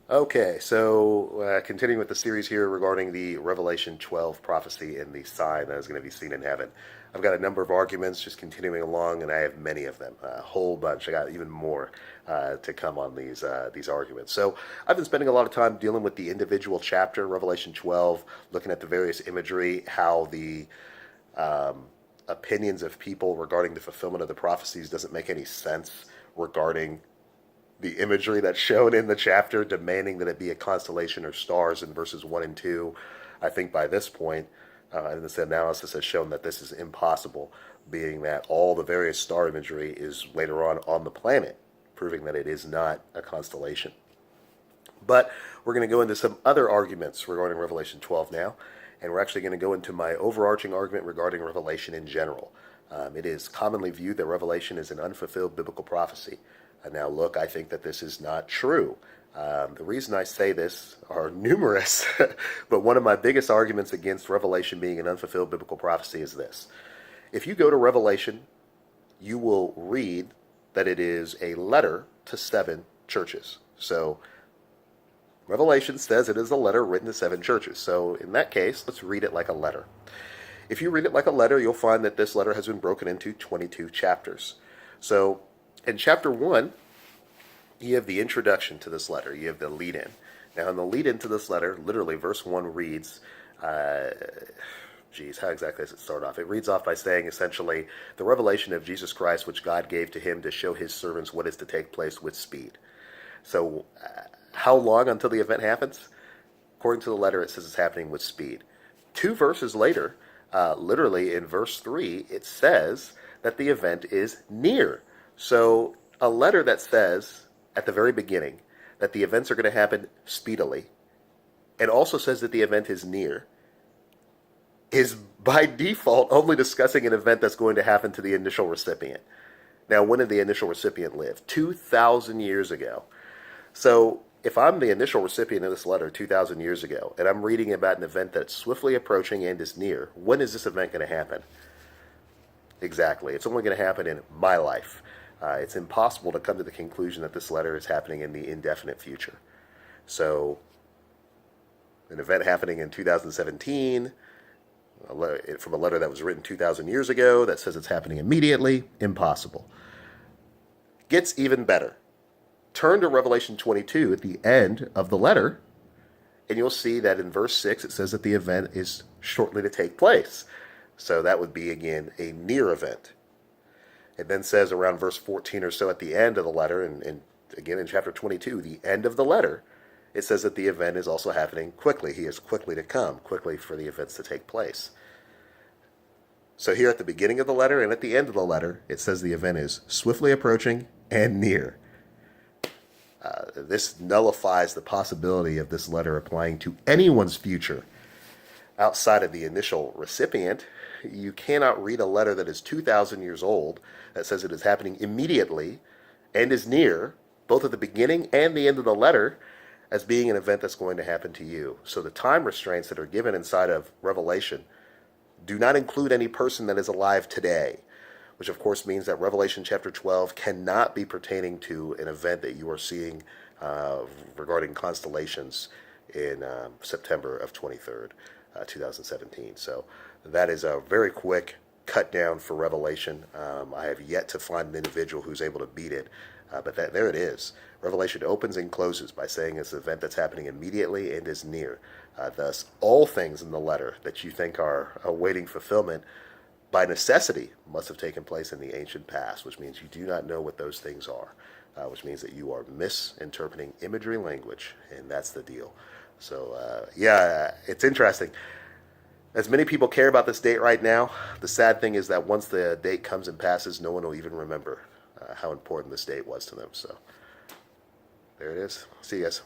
Okay, so continuing with the series here regarding the Revelation 12 prophecy and the sign that is going to be seen in heaven. I've got a number of arguments just continuing along, and I have many of them, a whole bunch. I got even more to come on these arguments. So I've been spending a lot of time dealing with the individual chapter, Revelation 12, looking at the various imagery, how the opinions of people regarding the fulfillment of the prophecies doesn't make any sense regarding the imagery that's shown in the chapter, demanding that it be a constellation or stars in verses 1 and 2. I think by this point, and this analysis has shown that this is impossible, being that all the various star imagery is later on the planet, proving that it is not a constellation. But we're going to go into some other arguments regarding Revelation 12 now, and we're actually going to go into my overarching argument regarding Revelation in general. It is commonly viewed that Revelation is an unfulfilled biblical prophecy. Now, look, I think that this is not true. The reason I say this are numerous, but one of my biggest arguments against Revelation being an unfulfilled biblical prophecy is this. If you go to Revelation, you will read that it is a letter to 7 churches. So Revelation says it is a letter written to 7 churches. So in that case, let's read it like a letter. If you read it like a letter, you'll find that this letter has been broken into 22 chapters. So in chapter 1, you have the introduction to this letter. You have the lead-in. Now, in the lead-in to this letter, literally, verse 1 reads, how exactly does it start off? It reads off by saying, essentially, the revelation of Jesus Christ, which God gave to him to show his servants what is to take place with speed. So, how long until the event happens? According to the letter, it says it's happening with speed. 2 verses later, literally in verse 3, it says that the event is near. So a letter that says at the very beginning that the events are going to happen speedily and also says that the event is near is by default only discussing an event that's going to happen to the initial recipient. Now, when did the initial recipient live? 2,000 years ago. So if I'm the initial recipient of this letter 2,000 years ago and I'm reading about an event that's swiftly approaching and is near, when is this event going to happen? Exactly. It's only going to happen in my life. It's impossible to come to the conclusion that this letter is happening in the indefinite future. So, an event happening in 2017, from a letter that was written 2,000 years ago that says it's happening immediately, impossible. Gets even better. Turn to Revelation 22 at the end of the letter, and you'll see that in verse 6 it says that the event is shortly to take place. So that would be, again, a near event. It then says around verse 14 or so at the end of the letter, and again in chapter 22, the end of the letter, it says that the event is also happening quickly. He is quickly to come, quickly for the events to take place. So here at the beginning of the letter and at the end of the letter, it says the event is swiftly approaching and near. This nullifies the possibility of this letter applying to anyone's future outside of the initial recipient. You cannot read a letter that is 2,000 years old that says it is happening immediately and is near, both at the beginning and the end of the letter, as being an event that's going to happen to you. So the time restraints that are given inside of Revelation do not include any person that is alive today, which of course means that Revelation chapter 12 cannot be pertaining to an event that you are seeing regarding constellations in September of 23rd, 2017. So that is a very quick cut down for Revelation. I have yet to find an individual who's able to beat it, but there it is. Revelation opens and closes by saying it's an event that's happening immediately and is near. Thus, all things in the letter that you think are awaiting fulfillment by necessity must have taken place in the ancient past, which means you do not know what those things are, which means that you are misinterpreting imagery language, and that's the deal. So, it's interesting. As many people care about this date right now, the sad thing is that once the date comes and passes, no one will even remember how important this date was to them. So, there it is. See you guys.